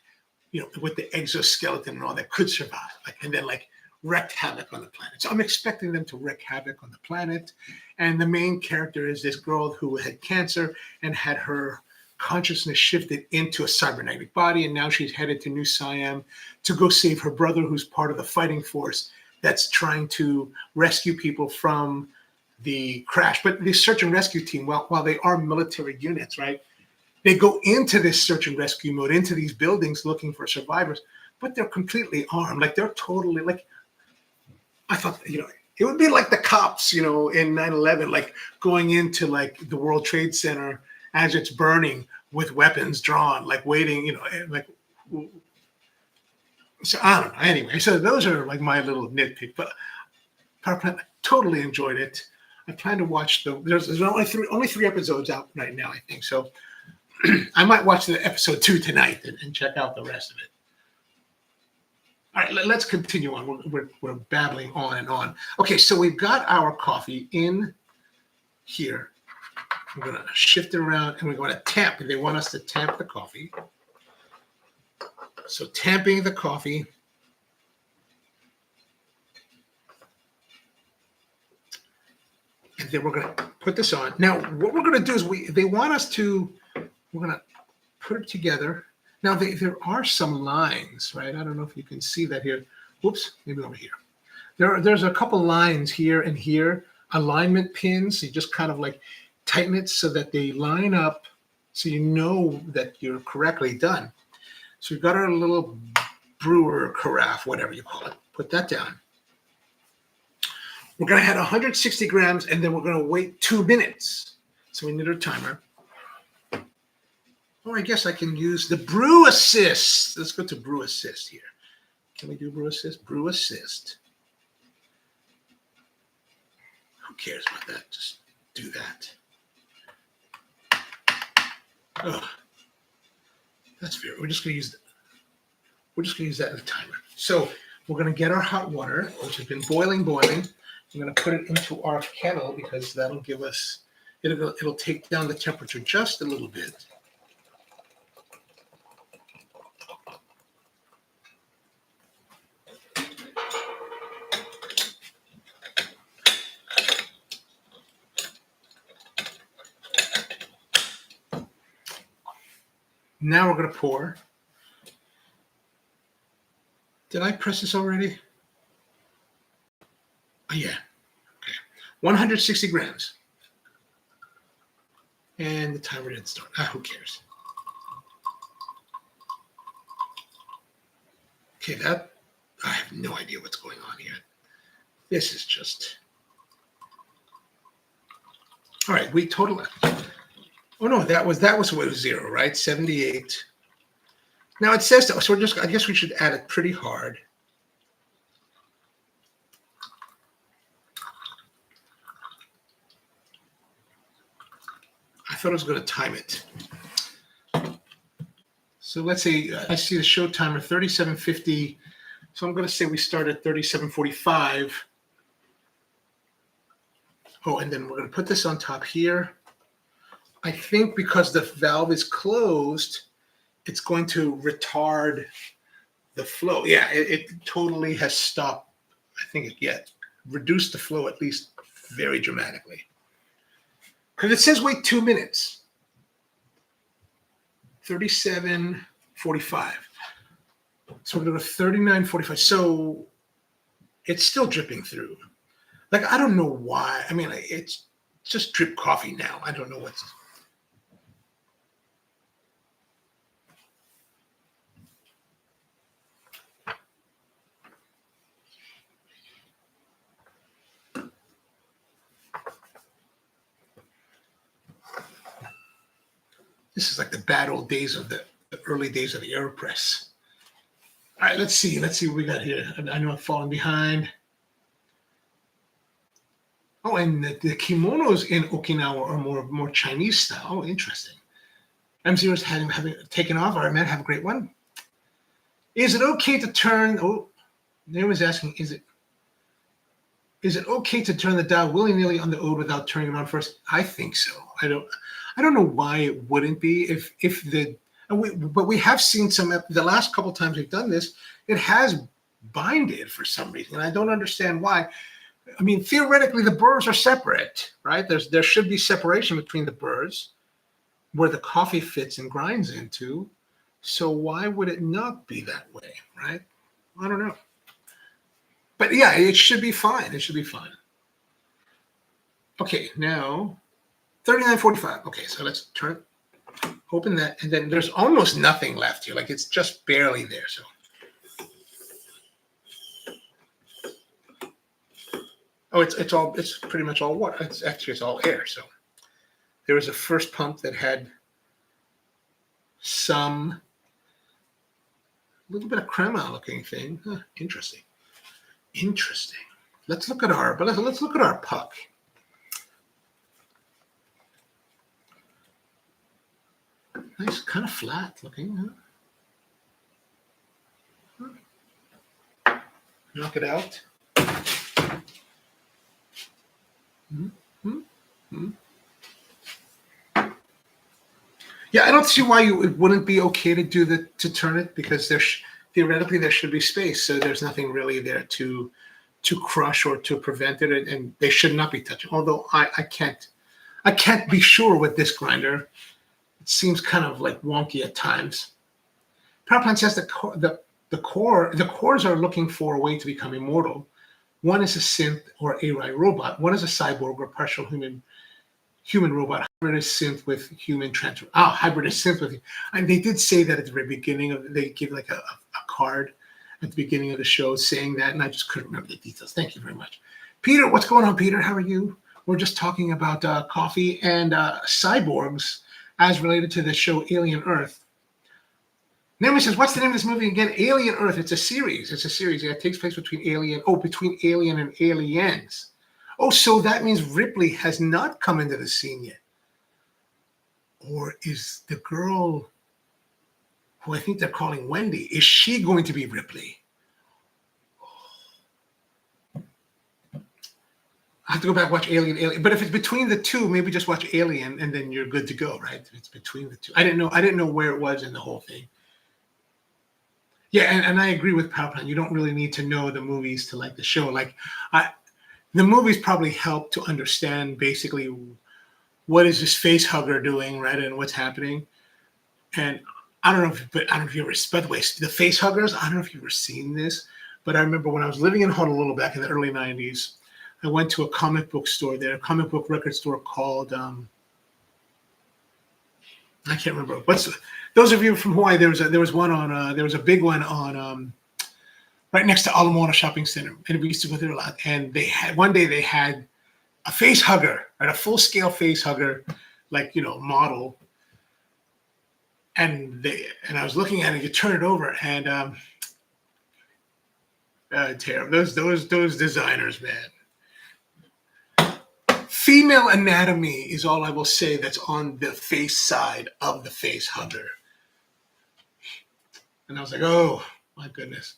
with the exoskeleton and all that, could survive, like, and then like wreaked havoc on the planet. So I'm expecting them to wreak havoc on the planet. And the main character is this girl who had cancer and had her consciousness shifted into a cybernetic body. And now she's headed to New Siam to go save her brother, who's part of the fighting force that's trying to rescue people from the crash. But the search and rescue team, while they are military units, right, they go into this search and rescue mode, into these buildings looking for survivors, but they're completely armed. Like, they're totally, like, I thought, It would be like the cops, in 9/11, like going into like the World Trade Center as it's burning with weapons drawn, like waiting, like. So I don't know. Anyway, so those are like my little nitpick, but Power Plant, I totally enjoyed it. I plan to watch there's only three episodes out right now, I think. So I might watch the episode 2 tonight and check out the rest of it. All right, let's continue on. We're babbling on and on. Okay, so we've got our coffee in here. We're going to shift it around, and we're going to tamp. They want us to tamp the coffee. So tamping the coffee. And then we're going to put this on. Now, what we're going to do is we're going to put it together. Now, there are some lines, right? I don't know if you can see that here. Whoops, maybe over here. There's a couple lines here and here, alignment pins. You just kind of like tighten it so that they line up so you know that you're correctly done. So we've got our little brewer carafe, whatever you call it. Put that down. We're going to add 160 grams, and then we're going to wait 2 minutes. So we need our timer. Oh, I guess I can use the Brew Assist. Let's go to Brew Assist here. Can we do Brew Assist? Brew Assist. Who cares about that? Just do that. Oh, that's fair. We're just going to use that as a timer. So we're going to get our hot water, which has been boiling. We're going to put it into our kettle because that'll give us, it'll take down the temperature just a little bit. Now we're going to pour. Did I press this already? Oh, yeah. Okay. 160 grams. And the timer didn't start. Who cares? Okay, I have no idea what's going on here. This is just. All right, we total. Oh no, that was what was 0, right? 78. Now it says that, so I guess we should add it pretty hard. I thought I was going to time it. So let's say I see the show timer 37:50. So I'm going to say we start at 37:45. Oh, and then we're going to put this on top here. I think because the valve is closed, it's going to retard the flow. Yeah, it totally has stopped. I think reduced the flow at least very dramatically. Because it says wait 2 minutes. 37:45. So we're going to 39:45. So it's still dripping through. Like, I don't know why. I mean, it's just drip coffee now. I don't know what's. This is like the bad old days of the early days of the AeroPress. All right, let's see what we got here. I know I'm falling behind. Oh, and the kimonos in Okinawa are more Chinese style. Oh, interesting. M0 is having taken off. All right, man, have a great one. Is it okay to turn? Oh, they was asking, is it okay to turn the dial willy-nilly on the oud without turning it on first? I think so. I don't know why it wouldn't be but we have seen the last couple times we've done this, it has binded for some reason. And I don't understand why. I mean, theoretically, the burrs are separate, right? There should be separation between the burrs where the coffee fits and grinds into. So why would it not be that way, right? I don't know. But yeah, it should be fine. It should be fine. Okay, now 39:45. Okay, so let's open that, and then there's almost nothing left here. Like, it's just barely there. So, Oh, it's pretty much all water. It's all air. So there was a first pump that had some little bit of crema looking thing. Huh, interesting. Let's look at let's look at our puck. Nice, kind of flat looking. Huh? Knock it out. Mm-hmm. Yeah, I don't see why it wouldn't be okay to turn it, because theoretically there should be space, so there's nothing really there to crush or to prevent it, and they should not be touching. Although I can't be sure with this grinder. It seems kind of like wonky at times. Powerplant says the cores are looking for a way to become immortal. One is a synth or AI robot. One is a cyborg or partial human robot. Hybrid is synth with human transfer. Hybrid is synth with. And they did say that at the very beginning they give like a card at the beginning of the show saying that, and I just couldn't remember the details. Thank you very much, Peter. What's going on, Peter? How are you? We're just talking about coffee and cyborgs as related to the show Alien Earth. Naomi says, what's the name of this movie again? Alien Earth. It's a series. Yeah, it takes place between Alien and Aliens. Oh, so that means Ripley has not come into the scene yet. Or is the girl who I think they're calling Wendy, is she going to be Ripley? I have to go back and watch Alien. But if it's between the two, maybe just watch Alien and then you're good to go, right? If it's between the two. I didn't know where it was in the whole thing. Yeah, and I agree with Powerplant. You don't really need to know the movies to like the show. Like, the movies probably help to understand basically what is this face hugger doing, right, and what's happening. And I don't know if you ever, by the way, the face huggers. I don't know if you've ever seen this, but I remember when I was living in Honolulu back in the early '90s, I went to a comic book store there, a comic book record store called I can't remember. Those of you from Hawaii, there was a big one on right next to Ala Moana Shopping Center, and we used to go there a lot. And one day they had a face hugger, right, a full scale face hugger, like model. And I was looking at it. You turn it over, and terrible. Those designers, man. Female anatomy is all I will say that's on the face side of the face hugger. And I was like, oh my goodness.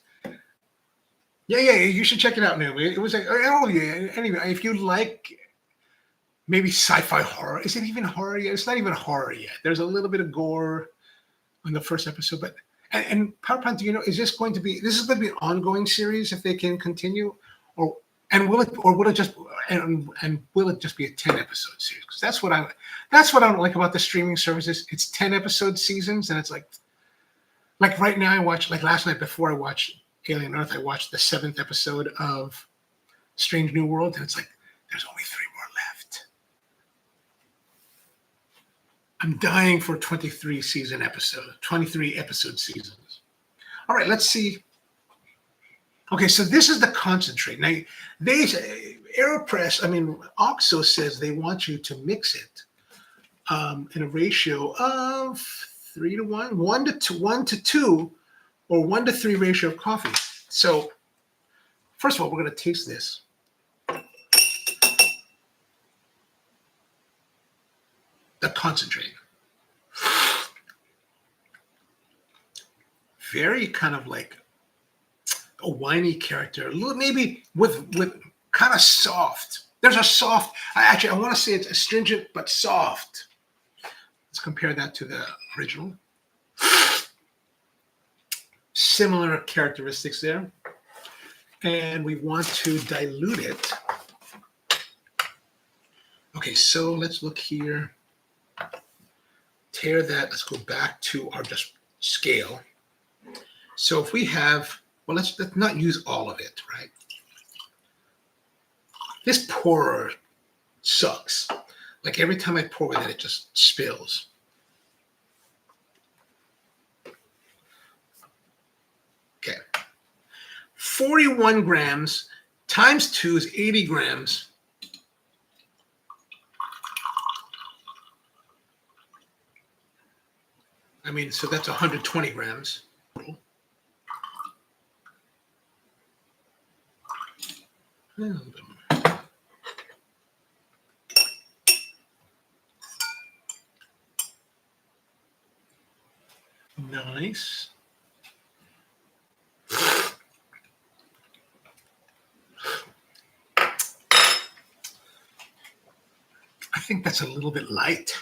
Yeah, you should check it out, Naomi. It was like, oh yeah. Anyway, if you like maybe sci-fi horror, is it even horror yet? It's not even horror yet. There's a little bit of gore on the first episode, but and Powerplant, is this going to be an ongoing series if they can continue, will it just be a 10 episode series? Because that's what I don't like about the streaming services. It's 10 episode seasons, and it's like right now I watched, like last night before I watched Alien Earth, I watched the 7th episode of Strange New World, and it's like there's only 3 more left. I'm dying for 23 episode seasons. All right, let's see. Okay, so this is the concentrate. Now, OXO says they want you to mix it in a ratio of 3 to 1, 1 to 2, or 1 to 3 ratio of coffee. So, first of all, we're going to taste this. The concentrate. Very kind of like a winey character, maybe with kind of soft. There's a soft. I want to say it's astringent but soft. Let's compare that to the original. Similar characteristics there, and we want to dilute it. Okay, so let's look here. Tear that. Let's go back to our just scale. So if we have, well, let's not use all of it, right? This pourer sucks. Like every time I pour with it just spills. Okay. 41 grams times 2 is 80 grams. I mean, so that's 120 grams. Nice. I think that's a little bit light.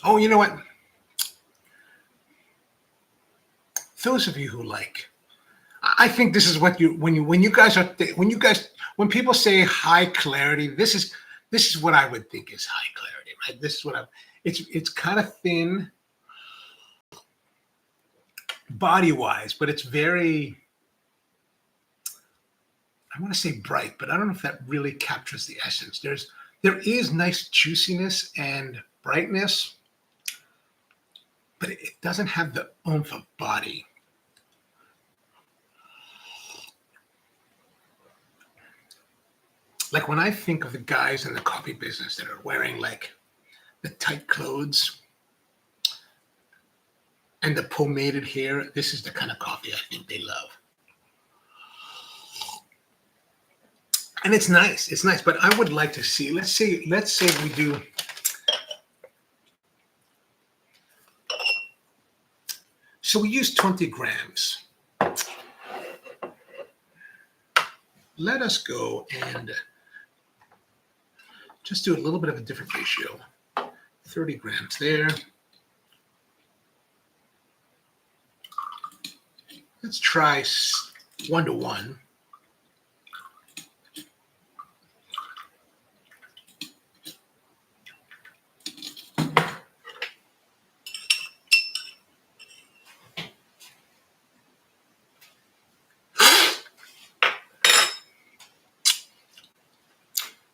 Oh, you know what? Those of you who like, I think this is what when people say high clarity, this is what I would think is high clarity, right? This is what it's kind of thin body wise, but it's very, I want to say bright, but I don't know if that really captures the essence. There is nice juiciness and brightness, but it doesn't have the oomph of body. Like when I think of the guys in the coffee business that are wearing like the tight clothes and the pomaded hair, this is the kind of coffee I think they love. And it's nice. It's nice, but I would like to see, let's say we do, so we use 20 grams. Let us go and just do a little bit of a different ratio. 30 grams there. Let's try 1-to-1.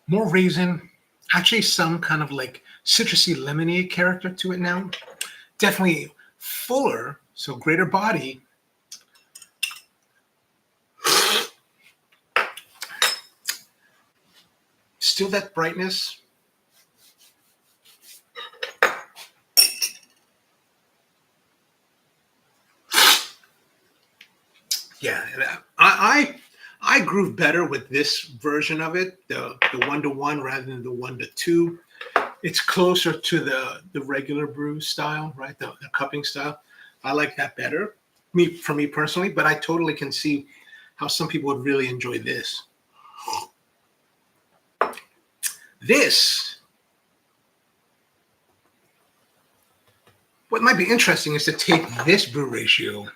More raisin, actually some kind of like citrusy lemonade character to it now. Definitely fuller, so greater body. Still that brightness. Yeah, I groove better with this version of it, the 1-to-1 rather than the 1-to-2. It's closer to the regular brew style, right? The cupping style. I like that better, for me personally, but I totally can see how some people would really enjoy this. What might be interesting is to take this brew ratio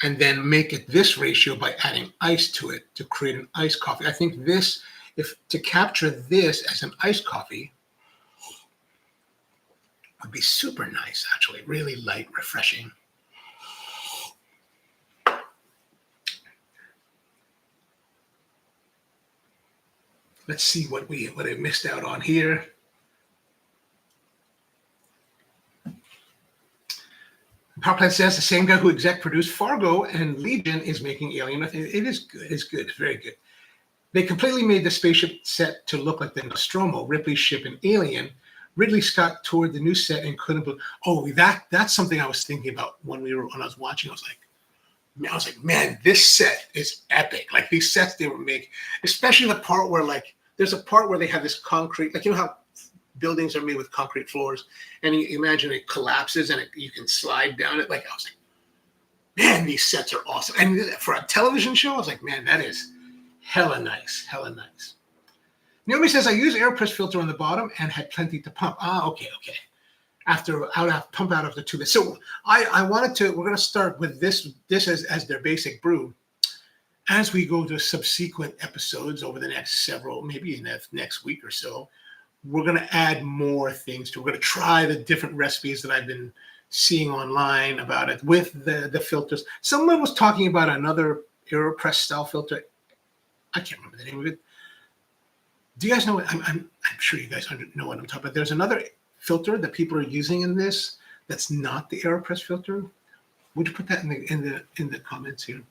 and then make it this ratio by adding ice to it to create an iced coffee. I think this, to capture this as an iced coffee, would be super nice, actually. Really light, refreshing. Let's see what I missed out on here. Power Plant says the same guy who exec produced Fargo and Legion is making Alien. It is good. It's good. It's very good. They completely made the spaceship set to look like the Nostromo, Ripley's ship in Alien. Ridley Scott toured the new set and couldn't believe. Oh, that's something I was thinking about when I was watching. I was like, man, this set is epic. Like these sets they were making, especially the part where like there's a part where they have this concrete, like you know how buildings are made with concrete floors, and you imagine it collapses and you can slide down it. Like I was like, man, these sets are awesome. And for a television show, I was like, man, that is hella nice, hella nice. Naomi says I use AirPress filter on the bottom and had plenty to pump. Okay. After pump out of the tube. So we're going to start with this as their basic brew. As we go to subsequent episodes over the next maybe in the next week or so, we're going to add more things to. We're going to try the different recipes that I've been seeing online about it with the filters. Someone was talking about another AeroPress style filter. I can't remember the name of it. Do you guys know what I'm sure you guys know what I'm talking about. There's another filter that people are using in this that's not the AeroPress filter? Would you put that in the comments here?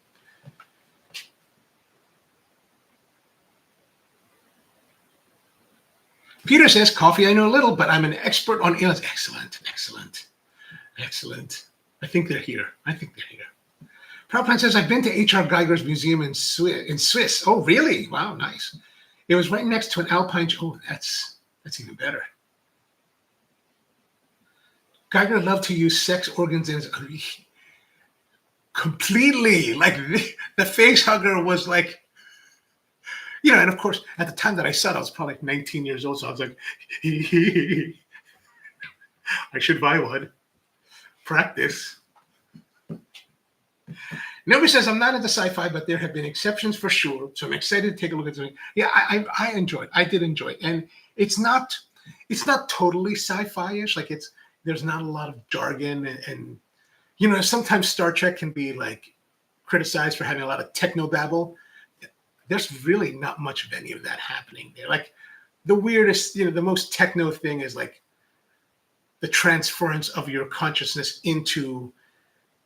Peter says, coffee, I know a little, but I'm an expert on aliens. Excellent, excellent, excellent. I think they're here. Powerplant says, I've been to H.R. Geiger's museum in Swiss. Oh, really? Wow, nice. It was right next to an Alpine. Oh, that's even better. Geiger loved to use sex organs in his completely. Like the face hugger was like, and of course, at the time that I saw it, I was probably like 19 years old. So I was like, I should buy one. Practice. Nobody says I'm not into sci-fi, but there have been exceptions for sure. So I'm excited to take a look at something. Yeah, I enjoyed. I did enjoy it, and it's not totally sci-fi-ish. Like there's not a lot of jargon, and sometimes Star Trek can be like criticized for having a lot of techno babble. There's really not much of any of that happening there. Like the weirdest, the most techno thing is like the transference of your consciousness into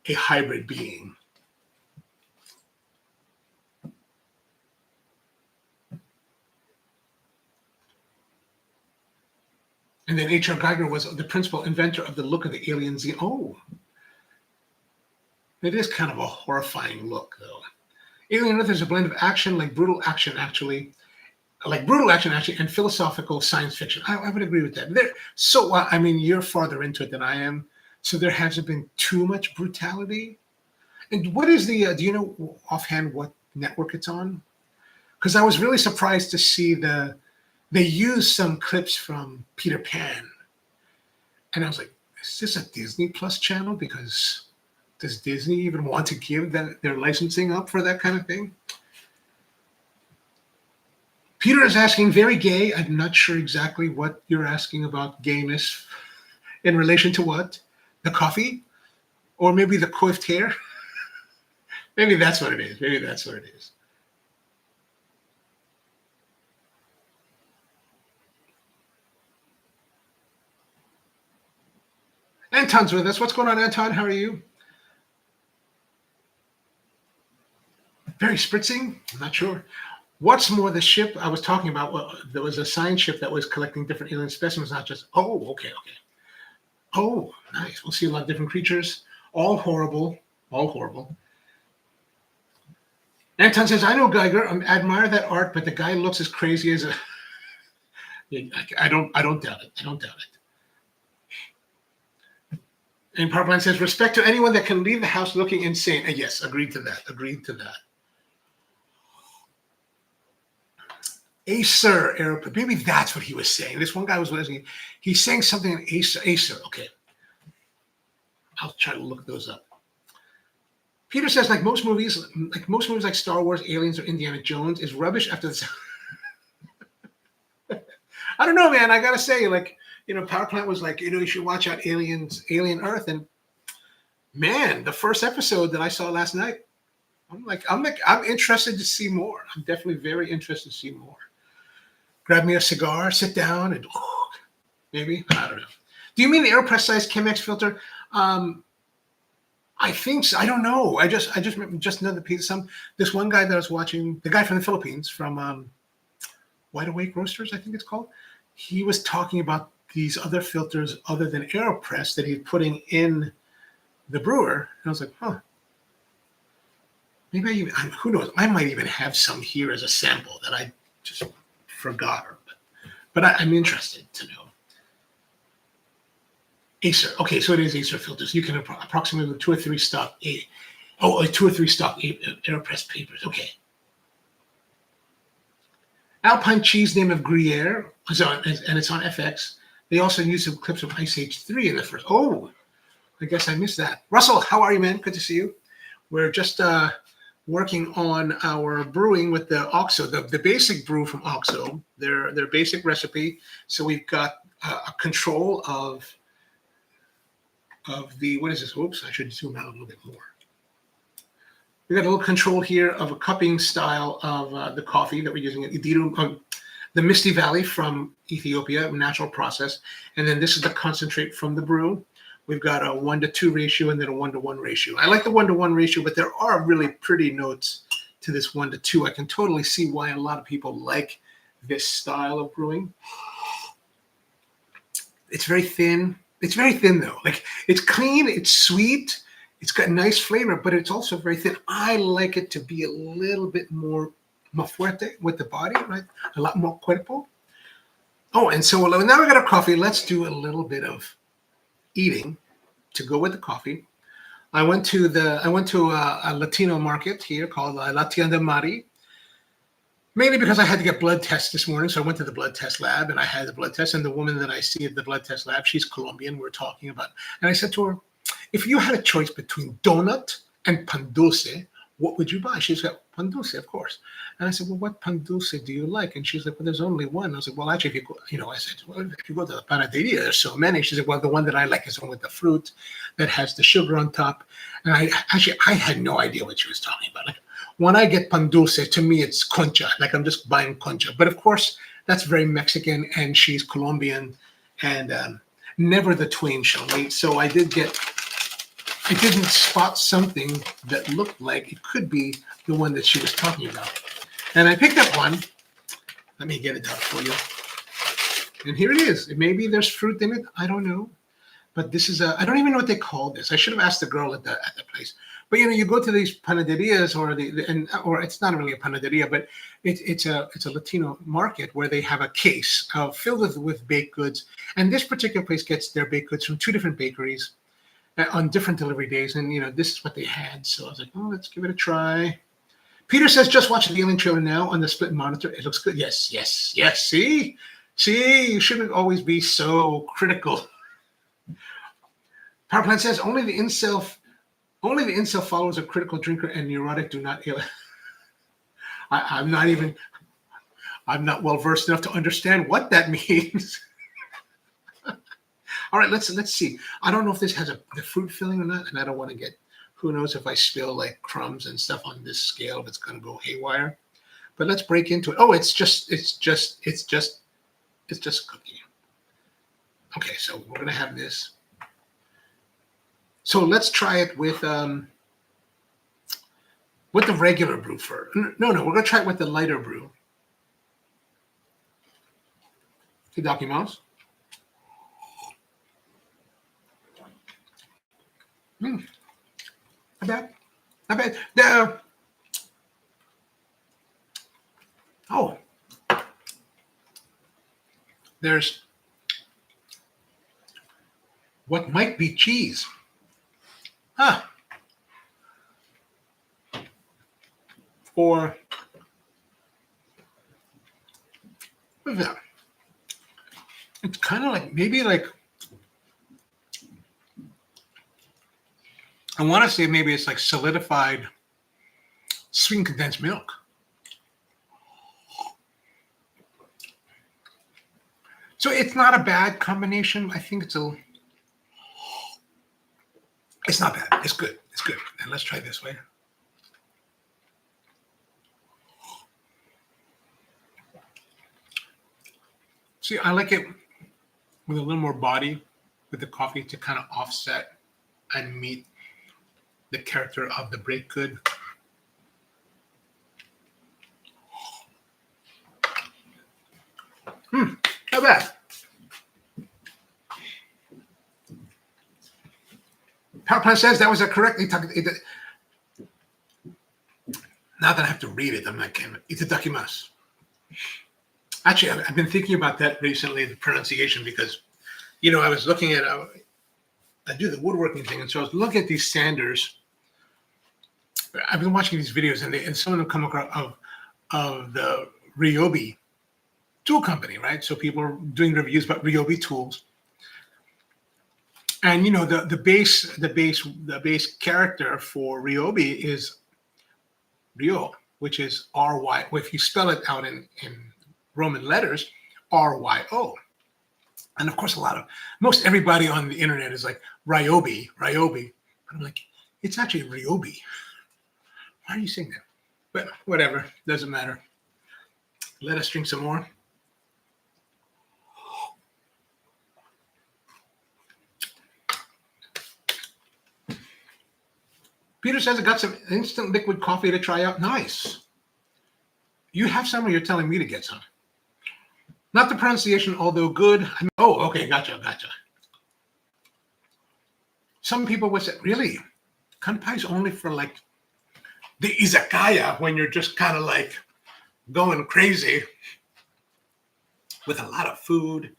a hybrid being. And then H.R. Geiger was the principal inventor of the look of the alien zine. Oh, it is kind of a horrifying look, though. Alien Earth is a blend of action, like brutal action, actually, and philosophical science fiction. I would agree with that. You're farther into it than I am, so there hasn't been too much brutality. And what is do you know offhand what network it's on? Because I was really surprised to see they used some clips from Peter Pan. And I was like, is this a Disney Plus channel? Because does Disney even want to give their licensing up for that kind of thing? Peter is asking, very gay. I'm not sure exactly what you're asking about gayness in relation to what? The coffee? Or maybe the coiffed hair? Maybe that's what it is. Anton's with us. What's going on, Anton? How are you? Very spritzing? I'm not sure. What's more, the ship I was talking about, there was a science ship that was collecting different alien specimens, not just, okay. Oh, nice. We'll see a lot of different creatures. All horrible. Anton says, I know Geiger. I admire that art, but the guy looks as crazy as a... I don't doubt it. And Powerplant says, respect to anyone that can leave the house looking insane. Yes, agreed to that. Acer, Eric, maybe that's what he was saying. This one guy was listening. He's saying something in Acer. Okay. I'll try to look those up. Peter says, like most movies like Star Wars, Aliens, or Indiana Jones, is rubbish after this. I don't know, man. I gotta say, Powerplant was like, you should watch out Alien Earth, and man, the first episode that I saw last night, I'm interested to see more. I'm definitely very interested to see more. Grab me a cigar, sit down, and maybe, I don't know. Do you mean the AeroPress size Chemex filter? I think so. I don't know. I just know the piece. This one guy that I was watching, the guy from the Philippines, from Wide Awake Roasters, I think it's called. He was talking about these other filters other than AeroPress that he's putting in the brewer. And I was like, maybe who knows? I might even have some here as a sample that I just forgot. But I'm interested to know. Acer. Okay, so it is Acer filters. You can approximately 2 or 3 stock 2 or 3 stock AeroPress papers. Okay. Alpine cheese name of Gruyere, and it's on FX. They also use some clips of Ice Age 3 in the first. Oh, I guess I missed that. Russell, how are you, man? Good to see you. We're just working on our brewing with the OXO, the basic brew from OXO, their basic recipe. So we've got a control of the, what is this? Oops, I should zoom out a little bit more. We got a little control here of a cupping style of the coffee that we're using at the Misty Valley from Ethiopia, natural process. And then this is the concentrate from the brew, We've got a 1-to-2 ratio and then a 1-to-1 ratio. I like the 1-to-1 ratio, but there are really pretty notes to this 1-to-2. I can totally see why a lot of people like this style of brewing. It's very thin. It's very thin though. Like, it's clean, it's sweet, it's got nice flavor, but it's also very thin. I like it to be a little bit more fuerte with the body, right? A lot more cuerpo. Oh, and so now we got our coffee. Let's do a little bit of eating to go with the coffee. I went to a Latino market here called La Tienda Mari, mainly because I had to get blood tests this morning. So I went to the blood test lab and I had the blood test. And the woman that I see at the blood test lab, she's Colombian. We're talking about, and I said to her, if you had a choice between donut and pan dulce, what would you buy? She said, pan dulce, of course. And I said, well, what pan dulce do you like? And she's like, well, there's only one. I was like, well, actually, if you go, I said, well, if you go to the panaderia, there's so many. She said, well, the one that I like is the one with the fruit that has the sugar on top. And I had no idea what she was talking about. Like, when I get pan dulce, to me, it's concha. Like, I'm just buying concha. But of course, that's very Mexican, and she's Colombian, and never the twain shall meet. So I didn't spot something that looked like it could be the one that she was talking about. And I picked up one. Let me get it out for you. And here it is. Maybe there's fruit in it. I don't know. But this is I don't even know what they call this. I should have asked the girl at the place. But you go to these panaderias or it's not really a panaderia, but it's a Latino market where they have a case filled with baked goods. And this particular place gets their baked goods from 2 different bakeries on different delivery days. And this is what they had. So I was like, oh, let's give it a try. Peter says, just watch the alien trailer now on the split monitor. It looks good. Yes. See, you shouldn't always be so critical. Power Plant says only the incel followers of critical drinker and neurotic do not. I'm not well versed enough to understand what that means. All right, let's see. I don't know if this has the fruit filling or not, and I don't want to get. Who knows if I spill like crumbs and stuff on this scale, if it's going to go haywire. But let's break into it. Oh, it's just cookie. Okay, so we're going to have this. So let's try it with the regular brew first. No, we're going to try it with the lighter brew. Hidaki Mouse. Not bad. There's what might be cheese. Or what is that? It's kind of like maybe like I want to say maybe it's like solidified sweetened condensed milk. So it's not a bad combination. I think it's not bad. It's good. And let's try this way. See, I like it with a little more body with the coffee to kind of offset and meet the character of the baked good. Not bad. Power Plant says that was a correctly. Now that I have to read it, I'm like, itadakimasu. Actually, I've been thinking about that recently, the pronunciation, because, I was looking at, I do the woodworking thing, and so I was looking at these sanders. I've been watching these videos, and some of them come across of the Ryobi tool company, right? So people are doing reviews about Ryobi tools. And the base character for Ryobi is Ryo, which is R-Y. Well, if you spell it out in Roman letters, R-Y-O. And of course, most everybody on the internet is like Ryobi. But I'm like, it's actually Ryobi. Why are you saying that? But whatever, doesn't matter. Let us drink some more. Peter says I got some instant liquid coffee to try out. Nice. You have some, or you're telling me to get some? Not the pronunciation, although good. Oh, okay, gotcha. Some people would say, really? Kanpai is only for like the izakaya when you're just kind of like going crazy with a lot of food,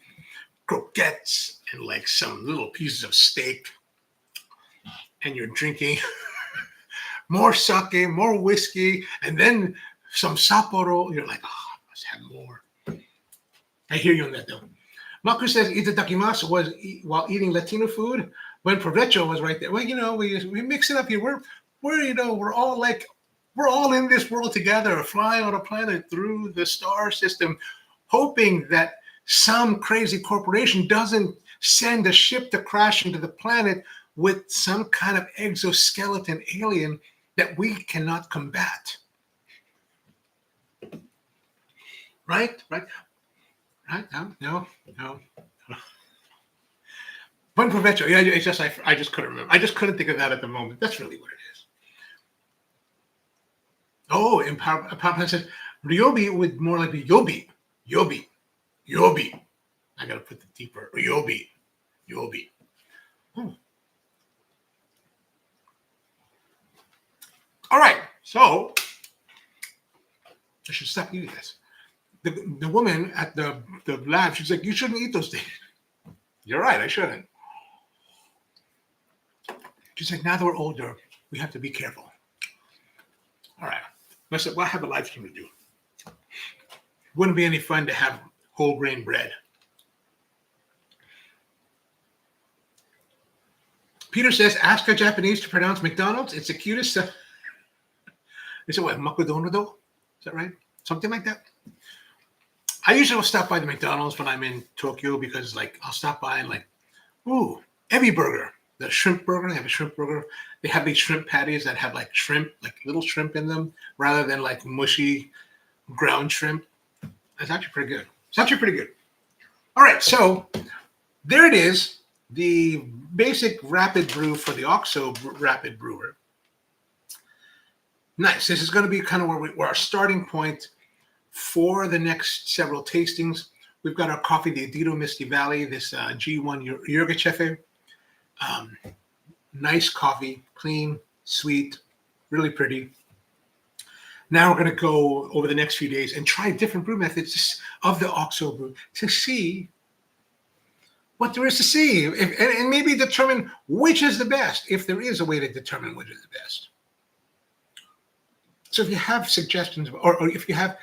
croquettes, and like some little pieces of steak. And you're drinking more sake, more whiskey, and then some Sapporo. You're like, oh, I must have more. I hear you on that, though. Maku says, itadakimasu was while eating Latino food when provecho was right there. Well, we mix it up here. We're all in this world together, flying on a planet through the star system, hoping that some crazy corporation doesn't send a ship to crash into the planet with some kind of exoskeleton alien that we cannot combat. Right? No. Buen provecho. Yeah, it's just I just couldn't remember. I just couldn't think of that at the moment. That's really what it is. Oh, and Papa says Ryobi would more like be Yobi. I gotta put the deeper Yobi. All right, so I should stop eating this. The woman at the lab, she's like, you shouldn't eat those things. You're right, I shouldn't. She's like, now that we're older, we have to be careful. All right, I said, well, I have a live stream to do. Wouldn't be any fun to have whole grain bread. Peter says, ask a Japanese to pronounce McDonald's. It's the cutest. They said, what, Makudono? Is that right? Something like that. I usually will stop by the McDonald's when I'm in Tokyo because, like, I'll stop by and, like, ooh, Ebi Burger, the shrimp burger. They have a shrimp burger. They have these shrimp patties that have, like, shrimp, like little shrimp in them rather than, like, mushy ground shrimp. It's actually pretty good. All right, so there it is, the basic Rapid Brew for the OXO Rapid Brewer. Nice. This is going to be kind of where our starting point for the next several tastings. We've got our coffee, the Adito Misty Valley, this G1 Yurgachefe. Nice coffee, clean, sweet, really pretty. Now we're going to go over the next few days and try different brew methods of the OXO brew to see what there is to see and maybe determine which is the best, if there is a way to determine which is the best. So if you have suggestions or if you have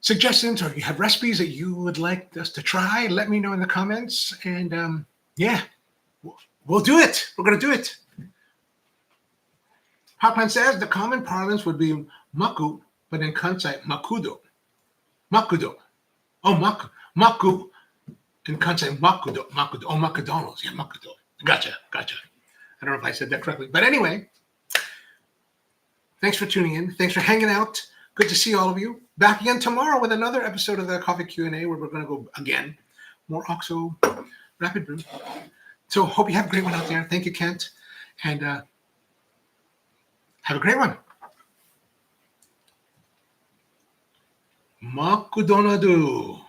suggestions or you have recipes that you would like us to try, let me know in the comments. And yeah, we'll do it. We're going to do it. Hopman says the common parlance would be maku, but in Kansai, makudo. Oh, maku. In Kansai, makudo. Oh, McDonald's. Yeah, makudo. Gotcha. I don't know if I said that correctly. But anyway, thanks for tuning in. Thanks for hanging out. Good to see all of you. Back again tomorrow with another episode of the Coffee Q&A where we're going to go again. More OXO Rapid Brew. So hope you have a great one out there. Thank you, Kent. And have a great one. Makudonadu.